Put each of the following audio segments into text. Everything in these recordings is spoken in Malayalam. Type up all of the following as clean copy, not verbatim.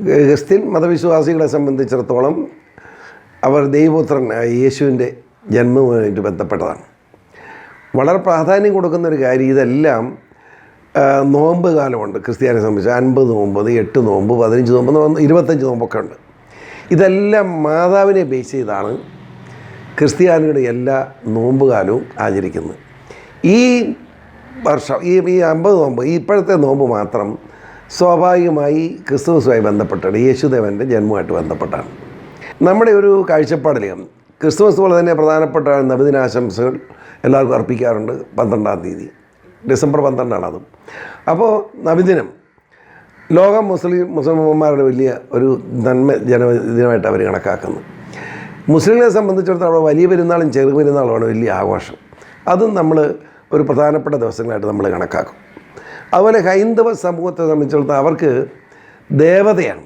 ക്രിസ്ത്യൻ മതവിശ്വാസികളെ സംബന്ധിച്ചിടത്തോളം അവർ ദൈവപുത്രൻ യേശുവിൻ്റെ ജന്മവുമായിട്ട് ബന്ധപ്പെട്ടതാണ്. വളരെ പ്രാധാന്യം കൊടുക്കുന്നൊരു കാര്യം. ഇതെല്ലാം നോമ്പ് കാലമുണ്ട് ക്രിസ്ത്യാനിയെ സംബന്ധിച്ച്. 50 നോമ്പ്, 8 നോമ്പ്, 15 നോമ്പ്, 25 നോമ്പൊക്കെ ഉണ്ട്. ഇതെല്ലാം മാതാവിനെ ബേസ് ചെയ്താണ് ക്രിസ്ത്യാനികളുടെ എല്ലാ നോമ്പ് കാലവും ആചരിക്കുന്നത്. ഈ വർഷം ഈ 50 നോമ്പ്, ഇപ്പോഴത്തെ നോമ്പ് മാത്രം സ്വാഭാവികമായി ക്രിസ്തുമസുമായി ബന്ധപ്പെട്ടാണ്, യേശുദേവൻ്റെ ജന്മമായിട്ട് ബന്ധപ്പെട്ടാണ്. നമ്മുടെ ഒരു കാഴ്ചപ്പാടിൽ ക്രിസ്തുമസ് പോലെ തന്നെ പ്രധാനപ്പെട്ട നബിദിനാശംസകൾ എല്ലാവർക്കും അർപ്പിക്കാറുണ്ട് 12-ാം തീയതി, ഡിസംബർ 12 അതും. അപ്പോൾ നബിദിനം ലോകം മുസ്ലിംമാരുടെ വലിയ ഒരു നന്മ ജനദിനമായിട്ട് അവർ കണക്കാക്കുന്നു. മുസ്ലിങ്ങളെ സംബന്ധിച്ചിടത്തോളം വലിയ പെരുന്നാളും ചെറു പെരുന്നാളുമാണ് വലിയ ആഘോഷം. അതും നമ്മൾ ഒരു പ്രധാനപ്പെട്ട ദിവസങ്ങളായിട്ട് നമ്മൾ കണക്കാക്കും. അതുപോലെ ഹൈന്ദവ സമൂഹത്തെ സംബന്ധിച്ചിടത്തോളം അവർക്ക് ദേവതയാണ്.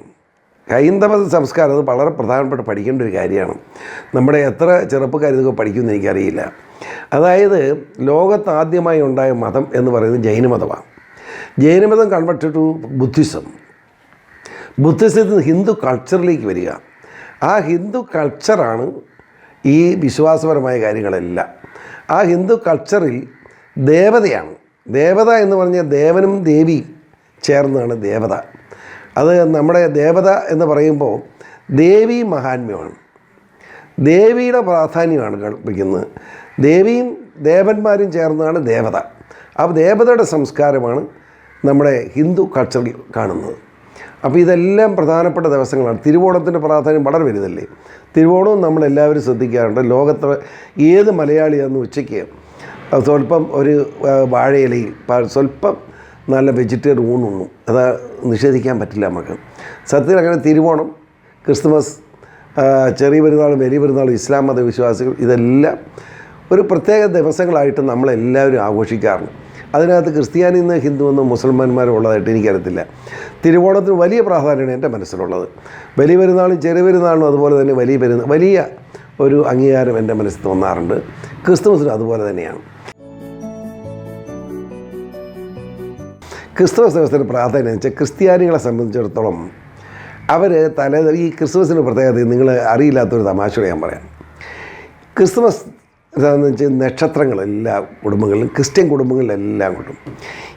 ഹൈന്ദവ സംസ്കാരം അത് വളരെ പ്രധാനപ്പെട്ട പഠിക്കേണ്ട ഒരു കാര്യമാണ്. നമ്മുടെ എത്ര ചെറുപ്പക്കാർ ഇതൊക്കെ പഠിക്കുമെന്ന് എനിക്കറിയില്ല. അതായത് ലോകത്ത് ആദ്യമായി ഉണ്ടായ മതം എന്ന് പറയുന്നത് ജൈനമതമാണ്. ജൈനമതം കൺവെർട്ടഡ് ടു ബുദ്ധിസം. ബുദ്ധിസത്തിൽ നിന്ന് ഹിന്ദു കൾച്ചറിലേക്ക് വരിക. ആ ഹിന്ദു കൾച്ചറാണ് ഈ വിശ്വാസപരമായ കാര്യങ്ങളെല്ലാം. ആ ഹിന്ദു കൾച്ചറിൽ ദേവതയാണ്. ദേവത എന്ന് പറഞ്ഞാൽ ദേവനും ദേവിയും ചേർന്നാണ് ദേവത. അത് നമ്മുടെ ദേവത എന്ന് പറയുമ്പോൾ ദേവി മഹാത്മ്യമാണ്, ദേവിയുടെ പ്രാധാന്യമാണ് കൽപ്പിക്കുന്നത്. ദേവിയും ദേവന്മാരും ചേർന്നാണ് ദേവത. ആ ദേവതയുടെ സംസ്കാരമാണ് നമ്മുടെ ഹിന്ദു കൾച്ചറിൽ കാണുന്നത്. അപ്പോൾ ഇതെല്ലാം പ്രധാനപ്പെട്ട ദിവസങ്ങളാണ്. തിരുവോണത്തിൻ്റെ പ്രാധാന്യം വളരെ വലുതല്ലേ. തിരുവോണവും നമ്മളെല്ലാവരും ശ്രദ്ധിക്കാറുണ്ട്. ലോകത്ത് ഏത് മലയാളിയാണെന്ന് ഉച്ചയ്ക്ക് സ്വല്പം ഒരു വാഴയിലയിൽ സ്വല്പം നല്ല വെജിറ്റേറിയൻ ഊണുണ്ണും. അത് നിഷേധിക്കാൻ പറ്റില്ല നമുക്ക്. സത്യത്തിൽ അങ്ങനെ തിരുവോണം, ക്രിസ്തുമസ്, ചെറിയ പെരുന്നാളും വലിയ പെരുന്നാളും ഇസ്ലാം മതവിശ്വാസികൾ ഇതെല്ലാം ഒരു പ്രത്യേക ദിവസങ്ങളായിട്ട് നമ്മളെല്ലാവരും ആഘോഷിക്കാറുണ്ട്. അതിനകത്ത് ക്രിസ്ത്യാനിന്ന് ഹിന്ദുവെന്നും മുസൽമാന്മാരും ഉള്ളതായിട്ട് എനിക്കറിയത്തില്ല. തിരുവോണത്തിന് വലിയ പ്രാധാന്യമാണ് എൻ്റെ മനസ്സിലുള്ളത്. വലിയ പെരുന്നാളും ചെറിയ പെരുന്നാളും അതുപോലെ തന്നെ വലിയ ഒരു അംഗീകാരം എൻ്റെ മനസ്സിൽ തോന്നാറുണ്ട്. ക്രിസ്തുമസിനും അതുപോലെ തന്നെയാണ്. ക്രിസ്തുമസ് ദിവസത്തിന് പ്രാധാന്യം എന്ന് വെച്ചാൽ ക്രിസ്ത്യാനികളെ സംബന്ധിച്ചിടത്തോളം അവർ ഈ ക്രിസ്തുമസിൻ്റെ പ്രത്യേകത നിങ്ങൾ അറിയില്ലാത്തൊരു തമാശയോടെ ഞാൻ പറയാം. ക്രിസ്തുമസ് എന്താണെന്ന് വെച്ചാൽ നക്ഷത്രങ്ങൾ എല്ലാ കുടുംബങ്ങളിലും, ക്രിസ്ത്യൻ കുടുംബങ്ങളിലെല്ലാം കിട്ടും.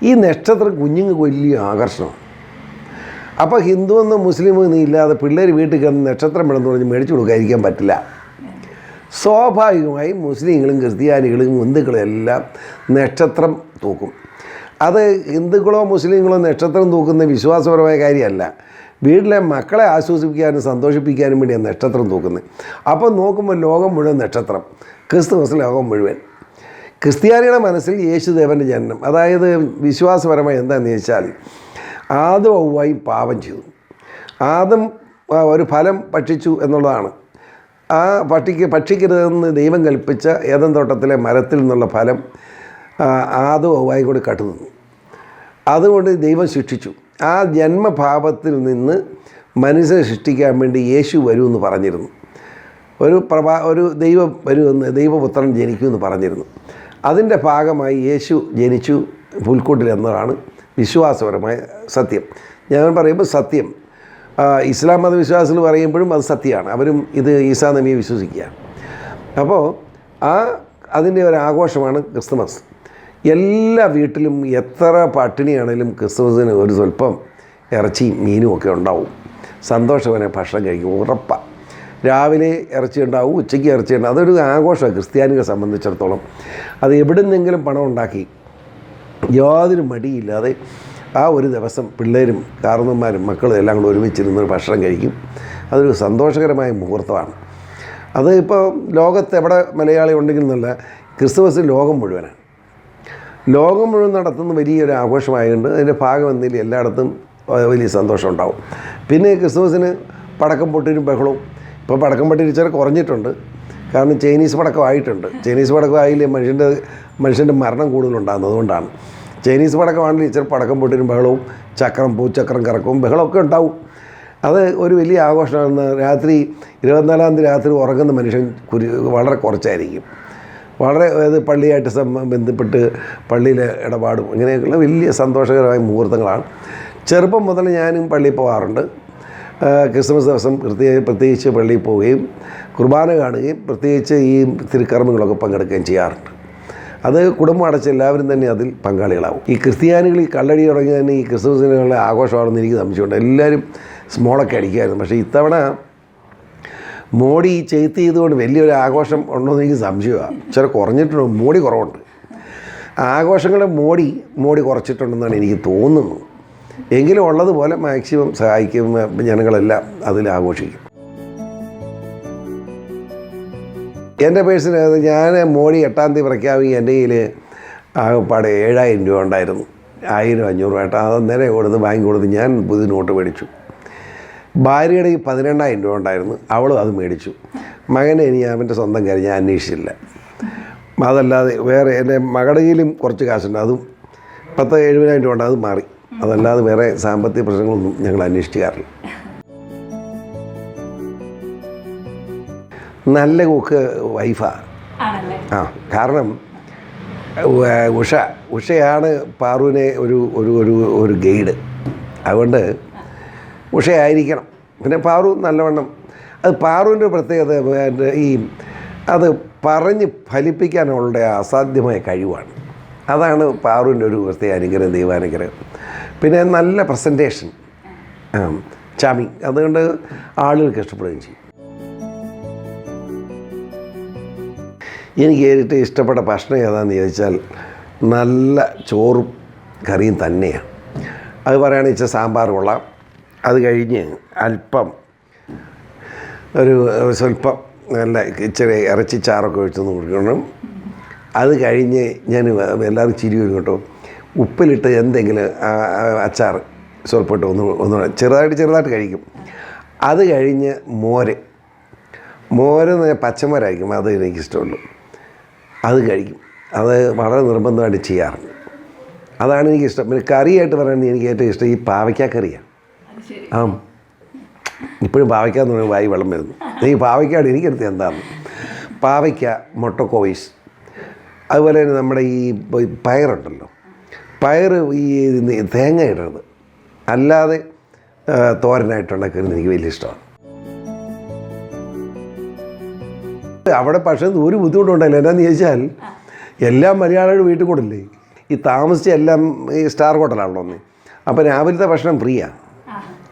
ഈ നക്ഷത്രം കുഞ്ഞുങ്ങൾക്ക് വലിയ ആകർഷണം. അപ്പോൾ ഹിന്ദു എന്നും മുസ്ലിം എന്നും ഇല്ലാതെ പിള്ളേർ വീട്ടിൽ കിടന്ന് നക്ഷത്രം വേണമെന്ന് പറഞ്ഞ് മേടിച്ചു കൊടുക്കാതിരിക്കാൻ പറ്റില്ല. സ്വാഭാവികമായും മുസ്ലിങ്ങളും ക്രിസ്ത്യാനികളും ഹിന്ദുക്കളും എല്ലാം നക്ഷത്രം തൂക്കും. അത് ഹിന്ദുക്കളോ മുസ്ലിങ്ങളോ നക്ഷത്രം തൂക്കുന്ന വിശ്വാസപരമായ കാര്യമല്ല. വീട്ടിലെ മക്കളെ ആശ്വസിപ്പിക്കാനും സന്തോഷിപ്പിക്കാനും വേണ്ടിയാണ് നക്ഷത്രം തൂക്കുന്നത്. അപ്പോൾ നോക്കുമ്പോൾ ലോകം മുഴുവൻ നക്ഷത്രം, ക്രിസ്തുമസ് ലോകം മുഴുവൻ. ക്രിസ്ത്യാനികളുടെ മനസ്സിൽ യേശുദേവൻ്റെ ജനനം, അതായത് വിശ്വാസപരമായി എന്താണെന്ന് ചോദിച്ചാൽ ആദം ഹവ്വായും പാപം ചെയ്തു. ആദം ഒരു ഫലം ഭക്ഷിച്ചു എന്നുള്ളതാണ്. ആ ഭക്ഷിക്കരുതെന്ന് ദൈവം കൽപ്പിച്ച ഏദൻ തോട്ടത്തിലെ മരത്തിൽ നിന്നുള്ള ഫലം ആദം ഹവ്വായും കൂടി കട്ടുനിന്നു. അതുകൊണ്ട് ദൈവം ശിക്ഷിച്ചു. ആ ജന്മഭാവത്തിൽ നിന്ന് മനുഷ്യനെ സൃഷ്ടിക്കാൻ വേണ്ടി യേശു വരുമെന്ന് പറഞ്ഞിരുന്നു. ഒരു ദൈവം വരുമെന്ന്, ദൈവപുത്രൻ ജനിക്കുമെന്ന് പറഞ്ഞിരുന്നു. അതിൻ്റെ ഭാഗമായി യേശു ജനിച്ചു പുൽക്കൂട്ടിൽ എന്നതാണ് വിശ്വാസപരമായ സത്യം. ഞാൻ പറയുമ്പോൾ സത്യം, ഇസ്ലാം മതവിശ്വാസികൾ പറയുമ്പോഴും അത് സത്യമാണ്. അവരും ഇത് ഈസാ നബിയെ വിശ്വസിക്കുകയാണ്. അപ്പോൾ അതിൻ്റെ ഒരു ആഘോഷമാണ് ക്രിസ്തുമസ്. എല്ലാ വീട്ടിലും എത്ര പട്ടിണിയാണെങ്കിലും ക്രിസ്തുമസിന് ഒരു സ്വല്പം ഇറച്ചിയും മീനും ഒക്കെ ഉണ്ടാവും. സന്തോഷവനെ ഭക്ഷണം കഴിക്കും, ഉറപ്പാണ്. രാവിലെ ഇറച്ചി ഉണ്ടാവും, ഉച്ചയ്ക്ക് ഇറച്ചി ഉണ്ടാവും. അതൊരു ആഘോഷമാണ് ക്രിസ്ത്യാനികളെ സംബന്ധിച്ചിടത്തോളം. അത് എവിടെ നിന്നെങ്കിലും പണം ഉണ്ടാക്കി യാതൊരു മടിയില്ലാതെ ആ ഒരു ദിവസം പിള്ളേരും കാരണവന്മാരും മക്കളും എല്ലാം കൂടെ ഒരുമിച്ചിരുന്ന് ഭക്ഷണം കഴിക്കും. അതൊരു സന്തോഷകരമായ മുഹൂർത്തമാണ്. അത് ഇപ്പോൾ ലോകത്ത് എവിടെ മലയാളി ഉണ്ടെങ്കിൽ എന്നല്ല, ക്രിസ്തുമസ് ലോകം മുഴുവനാണ്. ലോകം മുഴുവൻ നടത്തുന്ന വലിയൊരു ആഘോഷമായതുകൊണ്ട് അതിൻ്റെ ഭാഗം എന്തെങ്കിലും എല്ലായിടത്തും വലിയ സന്തോഷം ഉണ്ടാവും. പിന്നെ ക്രിസ്തുമസിന് പടക്കം പൊട്ടിനും ബഹളവും. ഇപ്പോൾ പടക്കം പൊട്ടി ഇച്ചിരി കുറഞ്ഞിട്ടുണ്ട്, കാരണം ചൈനീസ് പടക്കമായിട്ടുണ്ട്. ചൈനീസ് പടക്കമായില്ലേ മനുഷ്യൻ്റെ മരണം കൂടുതലുണ്ടാകുന്നത്. അതുകൊണ്ടാണ് ചൈനീസ് പടക്കമാണെങ്കിൽ ഇച്ചിരി പടക്കം പൊട്ടിനും ബഹളവും, പൂച്ചക്രം കറക്കവും ബഹളമൊക്കെ ഉണ്ടാവും. അത് ഒരു വലിയ ആഘോഷമാണ്. രാത്രി 24-ാം തീയതി രാത്രി ഉറങ്ങുന്ന മനുഷ്യൻ വളരെ കുറച്ചായിരിക്കും. വളരെ പള്ളിയായിട്ട് ബന്ധപ്പെട്ട് പള്ളിയിലെ ഇടപാടും ഇങ്ങനെയൊക്കെയുള്ള വലിയ സന്തോഷകരമായ മുഹൂർത്തങ്ങളാണ്. ചെറുപ്പം മുതൽ ഞാനും പള്ളിയിൽ പോകാറുണ്ട്. ക്രിസ്മസ് ദിവസം പ്രത്യേകിച്ച് പള്ളിയിൽ പോവുകയും കുർബാന കാണുകയും പ്രത്യേകിച്ച് ഈ തിരുക്കർമ്മങ്ങളൊക്കെ പങ്കെടുക്കുകയും ചെയ്യാറുണ്ട്. അത് കുടുംബം അടച്ച് എല്ലാവരും തന്നെ അതിൽ പങ്കാളികളാവും. ഈ ക്രിസ്ത്യാനികൾ ഈ കള്ളടി തുടങ്ങി തന്നെ ഈ ക്രിസ്മസിനുള്ള ആഘോഷമാണെന്ന് എനിക്ക് സംശയമുണ്ട്. എല്ലാവരും സ്മോളൊക്കെ അടിക്കുമായിരുന്നു. പക്ഷേ ഇത്തവണ മോഡി ചെയ്തുകൊണ്ട് വലിയൊരു ആഘോഷം ഉണ്ടോ എന്ന് എനിക്ക് സംശയമാണ്. ഇച്ചിരി കുറഞ്ഞിട്ടുണ്ട്, മോഡി കുറവുണ്ട്. ആഘോഷങ്ങളെ മോഡി കുറച്ചിട്ടുണ്ടെന്നാണ് എനിക്ക് തോന്നുന്നത്. എങ്കിലും ഉള്ളതുപോലെ മാക്സിമം സഹായിക്കും ജനങ്ങളെല്ലാം അതിൽ ആഘോഷിക്കും. എൻ്റെ പേഴ്സണൽ ഞാൻ മോഡി 8-ാം തീയതി പ്രഖ്യാപിക്കുക എൻ്റെ കയ്യിൽ ആകെപ്പാടെ 7,000 രൂപ ഉണ്ടായിരുന്നു. 1,000-500 രൂപ അതന്നേരം കൊടുത്ത് ബാങ്ക് കൊടുത്ത് ഞാൻ പുതിയ നോട്ട് മേടിച്ചു. ഭാര്യയുടെ 12,000 രൂപ ഉണ്ടായിരുന്നു, അവളും അത് മേടിച്ചു. മകനെ ഇനി അവൻ്റെ സ്വന്തം കാര്യം ഞാൻ അന്വേഷിച്ചില്ല. അതല്ലാതെ വേറെ എൻ്റെ മകളുടെ കയ്യിലും കുറച്ച് കാശുണ്ട്, അതും 10,000-70,000 രൂപ ഉണ്ട്, അത് മാറി. അതല്ലാതെ വേറെ സാമ്പത്തിക പ്രശ്നങ്ങളൊന്നും ഞങ്ങൾ അന്വേഷിക്കാറില്ല. നല്ല കുക്ക് വൈഫാണ്. കാരണം ഉഷയാണ് പാറുവിനെ ഒരു ഗൈഡ്. അതുകൊണ്ട് ഉഷയായിരിക്കണം. പിന്നെ പാറു നല്ലവണ്ണം, അത് പാറുവിൻ്റെ പ്രത്യേകത അത് പറഞ്ഞ് ഫലിപ്പിക്കാനുള്ള അസാധ്യമായ കഴിവാണ്. അതാണ് പാറുവിൻ്റെ ഒരു പ്രത്യേക അനുഗ്രഹം, ദൈവാനുഗ്രഹം. പിന്നെ നല്ല പ്രസൻറ്റേഷൻ, ചാമിങ്, അതുകൊണ്ട് ആളുകൾക്ക് ഇഷ്ടപ്പെടുകയും ചെയ്യും. എനിക്ക് ഏറ്റവും ഇഷ്ടപ്പെട്ട ഭക്ഷണം ഏതാണെന്ന് ചോദിച്ചാൽ നല്ല ചോറും കറിയും തന്നെയാണ്. അത് പറയുകയാണെങ്കിൽ ഇച്ചിരി സാമ്പാർ കൊള്ളാം. അത് കഴിഞ്ഞ് അല്പം സ്വല്പം നല്ല ഇച്ചിരി ഇറച്ചിച്ചാറൊക്കെ ഒഴിച്ചൊന്ന് കുടിക്കണം. അത് കഴിഞ്ഞ് ഞാൻ എല്ലാവരും ചിരി വരും കേട്ടോ. ഉപ്പിലിട്ട് എന്തെങ്കിലും അച്ചാർ സ്വല്പമിട്ട് ഒന്ന് ചെറുതായിട്ട് കഴിക്കും. അത് കഴിഞ്ഞ് മോര് പച്ചമോരായിരിക്കും, അത് എനിക്കിഷ്ടമുള്ളൂ. അത് കഴിക്കും. അത് വളരെ നിർബന്ധമായിട്ട് ചെയ്യാറുണ്ട്. അതാണ് എനിക്കിഷ്ടം. പിന്നെ കറിയായിട്ട് പറയുന്നത് എനിക്ക് ഏറ്റവും ഇഷ്ടം ഈ പാവയ്ക്കറിയാണ്. ഇപ്പോഴും പാവയ്ക്കാന്ന് പറഞ്ഞാൽ വായി വെള്ളം വരുന്നു. ഈ പാവയ്ക്കാട് എനിക്കെടുത്ത് എന്താണ് പാവയ്ക്ക, മുട്ടക്കോയ്സ്, അതുപോലെ തന്നെ നമ്മുടെ ഈ പയറുണ്ടല്ലോ, പയർ ഈ തേങ്ങ ഇടരുത്, അല്ലാതെ തോരനായിട്ടുണ്ടാക്കുന്നത് എനിക്ക് വലിയ ഇഷ്ടമാണ്. അവിടെ പക്ഷേ ഒരു ബുദ്ധിമുട്ടുണ്ടായില്ല. എന്നാന്ന് ചോദിച്ചാൽ എല്ലാം മലയാളികളുടെ വീട്ടിൽ കൂടല്ലേ ഈ താമസിച്ച എല്ലാം ഈ സ്റ്റാർ ഹോട്ടലാണല്ലോ ഒന്ന്. അപ്പോൾ രാവിലത്തെ ഭക്ഷണം ഫ്രീയാണ്.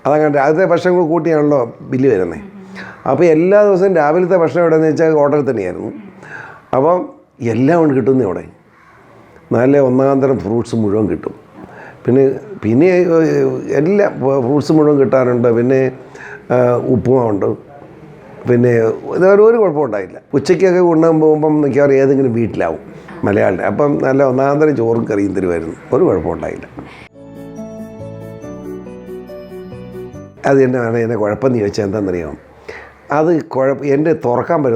അതങ്ങനെ രാവിലത്തെ ഭക്ഷണം കൂട്ടിയാണല്ലോ ബില്ല് വരുന്നത്. അപ്പോൾ എല്ലാ ദിവസവും രാവിലത്തെ ഭക്ഷണം എവിടെയെന്ന് വെച്ചാൽ ഹോട്ടലിൽ തന്നെയായിരുന്നു. അപ്പം എല്ലാം കൊണ്ട് കിട്ടുന്നു ഇവിടെ. നല്ല ഒന്നാന്തരം ഫ്രൂട്ട്സ് മുഴുവൻ കിട്ടും. പിന്നെ എല്ലാ ഫ്രൂട്ട്സ് മുഴുവൻ കിട്ടാറുണ്ട്. പിന്നെ ഉപ്പുമാവുണ്ട്. പിന്നെ ഒരു കുഴപ്പമുണ്ടായില്ല. ഉച്ചയ്ക്കൊക്കെ ഉണ്ണാൻ പോകുമ്പം മിക്കവാറും ഏതെങ്കിലും വീട്ടിലാവും മലയാളിയുടെ. അപ്പം നല്ല ഒന്നാന്തരം ചോറും കറിയും തരുമായിരുന്നു. ഒരു കുഴപ്പമുണ്ടായില്ല. അത് എന്നെ കുഴപ്പമെന്ന് ചോദിച്ചാൽ എന്താണെന്നറിയാം, അത് എൻ്റെ തുറക്കുമ്പോൾ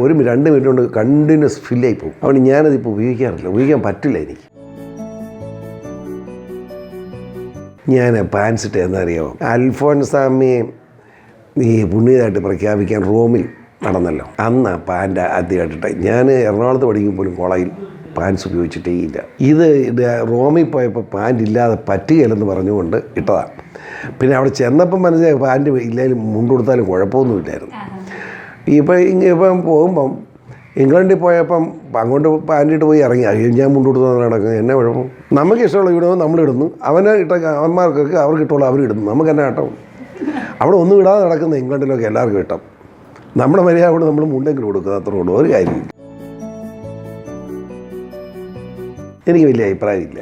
1-2 മിനിറ്റ് കൊണ്ട് കണ്ടിന്യൂസ് ഫില്ലായി പോകും. അതുകൊണ്ട് ഞാനതിപ്പോൾ ഉപയോഗിക്കാൻ പറ്റില്ല എനിക്ക്. ഞാൻ പാൻസിട്ട് എന്താണെന്നറിയാമോ, അൽഫോൻസാമ്മയെ ഈ പുണ്യതായിട്ട് പ്രഖ്യാപിക്കാൻ റോമിൽ നടന്നല്ലോ, അന്ന് പാൻറ്റ് ആദ്യമായിട്ടിട്ട്. ഞാൻ എറണാകുളത്ത് പഠിക്കുമ്പോഴും കോളേജിൽ പാൻസ് ഉപയോഗിച്ചിട്ടേ ഇല്ല. ഇത് റോമിൽ പോയപ്പോൾ പാൻറ്റ് ഇല്ലാതെ പറ്റുകയില്ലെന്ന് പറഞ്ഞുകൊണ്ട് ഇട്ടതാണ്. പിന്നെ അവിടെ ചെന്നപ്പം മനസ്സിലായി പാൻറ്റ് ഇല്ലെങ്കിലും മുണ്ടുകൊടുത്താലും കുഴപ്പമൊന്നുമില്ലായിരുന്നു. ഇപ്പം പോകുമ്പം ഇംഗ്ലണ്ടിൽ പോയപ്പം അങ്ങോട്ട് പാൻറ്റിട്ട് പോയി ഇറങ്ങി, ഞാൻ മുണ്ടുകൊടുത്താൽ നടക്കുന്നത് എന്നെ കുഴപ്പം. നമുക്ക് ഇഷ്ടമുള്ള ഇടുമ്പോൾ നമ്മളിടുന്നു, അവന്മാർക്കൊക്കെ അവർക്ക് ഇഷ്ടമുള്ള അവരിടുന്നു, നമുക്ക് എന്നാ കേട്ടോ. അവിടെ ഒന്നും ഇടാതെ നടക്കുന്ന ഇംഗ്ലണ്ടിലൊക്കെ എല്ലാവർക്കും ഇഷ്ടം. നമ്മുടെ മര്യാദ കൊണ്ട് നമ്മൾ മുണ്ടെങ്കിലും കൊടുക്കുന്നത്, അത്രേ ഉള്ളൂ, ഒരു കാര്യമില്ല. എനിക്ക് വലിയ അഭിപ്രായമില്ല.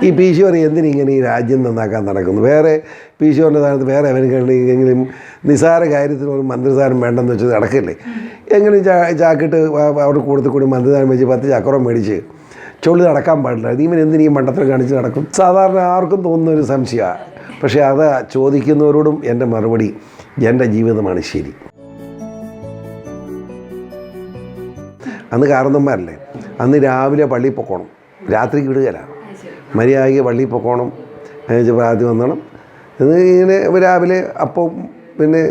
ഈ പീശോർ എന്തിനിങ്ങനെ ഈ രാജ്യം നന്നാക്കാൻ നടക്കുന്നു? വേറെ പീശോറിൻ്റെ സ്ഥാനത്ത് വേറെ അവനെങ്കിലും നിസാര കാര്യത്തിന് ഒരു മന്ത്രിസ്ഥാനം വേണ്ടെന്ന് വെച്ച് നടക്കില്ലേ? എങ്ങനെ ചാക്കിട്ട് അവർക്ക് കൂടി മന്ത്രിസ്ഥാനം വെച്ച് 10 ചക്രം മേടിച്ച് ചൊള്ളി നടക്കാൻ പാടില്ല. ഇവൻ എന്തിനീ മണ്ടത്തിൽ കാണിച്ച് നടക്കും? സാധാരണ ആർക്കും തോന്നുന്നൊരു സംശയമാണ്. പക്ഷേ അത് ചോദിക്കുന്നവരോടും എൻ്റെ മറുപടി, എൻ്റെ ജീവിതമാണ് ശരി. അന്ന് കാരണന്മാരല്ലേ, അന്ന് രാവിലെ പള്ളിയിൽ പൊക്കോണം, രാത്രിക്ക് വിടുകയില്ല. മര്യാദയ്ക്ക് പള്ളിയിൽ പൊക്കോണം, ആദ്യം വന്നണം. ഇങ്ങനെ രാവിലെ അപ്പം പിന്നെ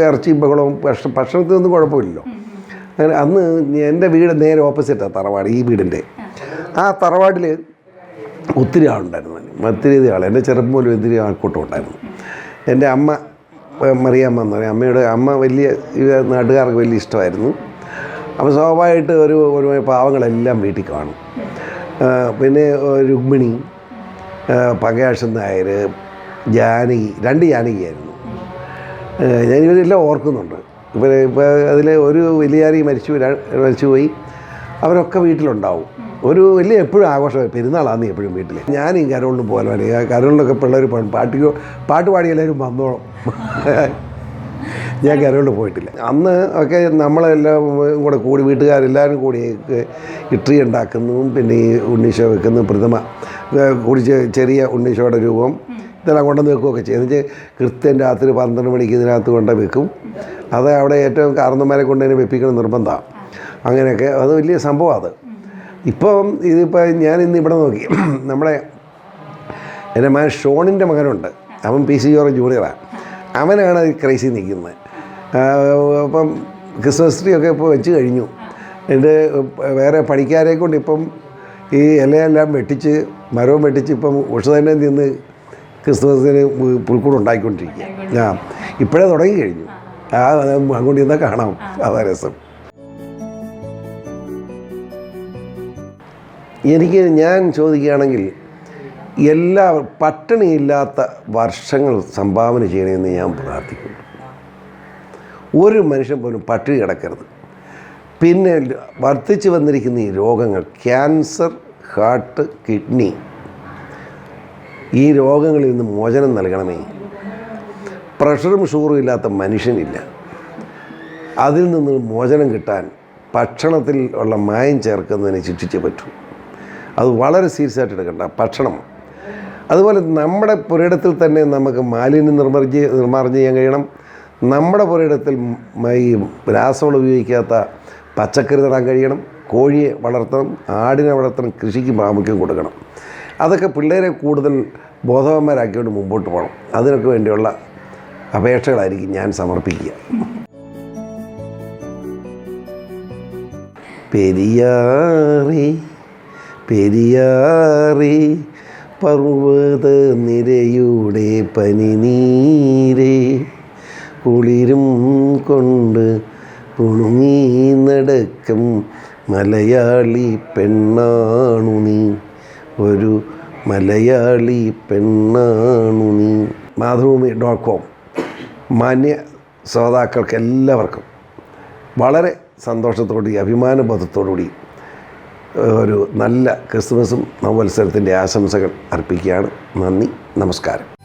ഇറച്ചിയും ബഹളവും ഭക്ഷണത്തിനൊന്നും കുഴപ്പമില്ലല്ലോ. അങ്ങനെ അന്ന് എൻ്റെ വീട് നേരെ ഓപ്പോസിറ്റാണ് തറവാട്, ഈ വീടിൻ്റെ. ആ തറവാട്ടിൽ ഒത്തിരി ആളുണ്ടായിരുന്നു, ഒത്തിരി ആൾ. എൻ്റെ ചെറുപ്പം പോലും ഒത്തിരി ആൾക്കൂട്ടം ഉണ്ടായിരുന്നു. എൻ്റെ അമ്മ മറിയാമ്മ എന്ന് പറയും. അമ്മ വലിയ നാട്ടുകാർക്ക് വലിയ ഇഷ്ടമായിരുന്നു. അപ്പോൾ സ്വാഭാവികമായിട്ട് ഒരു പാവങ്ങളെല്ലാം വീട്ടിൽ കാണും. പിന്നെ രുക്മിണി, പകയാഷൻ നായർ, ജാനകി, 2 ജാനകിയായിരുന്നു. ഞാനിവരെല്ലാം ഓർക്കുന്നുണ്ട്. ഇപ്പോൾ അതിൽ ഒരു വലിയാരി മരിച്ചുപോയി. അവരൊക്കെ വീട്ടിലുണ്ടാവും. ഒരു വലിയ എപ്പോഴും ആഘോഷമായി പെരുന്നാളാന്ന് എപ്പോഴും വീട്ടിൽ. ഞാൻ ഈ കരോളിന് പോലെ കരോളിനൊക്കെ പിള്ളേർ പാട്ട് പാടി എല്ലാവരും വന്നോളും. ഞാൻ കരോളിന് പോയിട്ടില്ല. അന്ന് ഒക്കെ നമ്മളെല്ലാം കൂടെ കൂടി വീട്ടുകാരെല്ലാവരും കൂടി ഇട്രി ഉണ്ടാക്കുന്നതും പിന്നെ ഈ ഉണ്ണീശോ വെക്കുന്നതും പ്രതിമ കൂടി ചെറിയ ഉണ്ണീശോയുടെ രൂപം ഇതെല്ലാം കൊണ്ടുവന്ന് വെക്കുകയൊക്കെ ചെയ്യും. എന്ന് വെച്ചാൽ കൃത്യം രാത്രി 12 മണിക്ക് ഇതിനകത്ത് കൊണ്ട് വെക്കും. അത് അവിടെ ഏറ്റവും കാരണന്മാരെ കൊണ്ട് തന്നെ വെപ്പിക്കണം നിർബന്ധമാണ്. അങ്ങനെയൊക്കെ അത് വലിയ സംഭവമാണ്. ഇതിപ്പോൾ ഞാൻ ഇന്ന് ഇവിടെ നോക്കി, നമ്മുടെ എൻ്റെ മകൻ ഷോണിൻ്റെ മകനുണ്ട്. അവൻ PC ജോർജ് ജൂനിയറാണ്. അവനാണ് ഈ ക്രൈസിൽ നിൽക്കുന്നത്. അപ്പം ക്രിസ്മസ് ട്രീ ഒക്കെ ഇപ്പോൾ വെച്ച് കഴിഞ്ഞു. എൻ്റെ വേറെ പണിക്കാരെ കൊണ്ട് ഇപ്പം ഈ ഇലയെല്ലാം മരവും വെട്ടിച്ച് ഇപ്പം ഉഷതന്നെ നിന്ന് ക്രിസ്മസിന് പുൽക്കൂട് ഉണ്ടാക്കിക്കൊണ്ടിരിക്കുക. ഇപ്പോഴേ തുടങ്ങി കഴിഞ്ഞു. അങ്ങോട്ട് ഇരുന്നാൽ കാണാം. അതാ രസം. ഞാൻ ചോദിക്കുകയാണെങ്കിൽ പട്ടിണിയില്ലാത്ത വർഷങ്ങൾ സംഭാവന ചെയ്യണമെന്ന് ഞാൻ പ്രാർത്ഥിക്കുന്നു. ഒരു മനുഷ്യൻ പോലും പട്ടിണി കിടക്കരുത്. പിന്നെ വർദ്ധിച്ചു വന്നിരിക്കുന്ന ഈ രോഗങ്ങൾ, ക്യാൻസർ, ഹാർട്ട്, കിഡ്നി, ഈ രോഗങ്ങളിൽ നിന്ന് മോചനം നൽകണമേ. പ്രഷറും ഷുഗറും ഇല്ലാത്ത മനുഷ്യനില്ല. അതിൽ നിന്ന് മോചനം കിട്ടാൻ ഭക്ഷണത്തിൽ ഉള്ള മായം ചേർക്കുന്നതിനെ ശിക്ഷിച്ചേ പറ്റൂ. അത് വളരെ സീരിയസ് ആയിട്ട് എടുക്കേണ്ട ഭക്ഷണം. അതുപോലെ നമ്മുടെ പുരയിടത്തിൽ തന്നെ നമുക്ക് മാലിന്യം നിർമ്മാർജ്ജനം ചെയ്യാൻ കഴിയണം. നമ്മുടെ പുരയിടത്തിൽ ഈ രാസവളം ഉപയോഗിക്കാത്ത പച്ചക്കറി നടാൻ കഴിയണം. കോഴിയെ വളർത്തണം, ആടിനെ വളർത്തണം, കൃഷിക്ക് പ്രാമുഖ്യം കൊടുക്കണം. അതൊക്കെ പിള്ളേരെ കൂടുതൽ ബോധവാന്മാരാക്കിക്കൊണ്ട് മുമ്പോട്ട് പോകണം. അതിനൊക്കെ വേണ്ടിയുള്ള അപേക്ഷകളായിരിക്കും ഞാൻ സമർപ്പിക്കുക. പെരിയാറേ പർവ്വത നിരയുടെ പനിനീരേ, കുളിരും കൊണ്ട് ഉണുങ്ങി നടക്കും മലയാളി പെണ്ണാണു നീ, ഒരു മലയാളി പെണ്ണാണു നീ. മാതൃഭൂമി.com മാന്യ ശ്രോതാക്കൾക്ക് എല്ലാവർക്കും വളരെ സന്തോഷത്തോടുകൂടി അഭിമാനബോധത്തോടുകൂടി ഒരു നല്ല ക്രിസ്മസും നവവത്സരത്തിൻ്റെ ആശംസകൾ അർപ്പിക്കുകയാണ്. നന്ദി, നമസ്കാരം.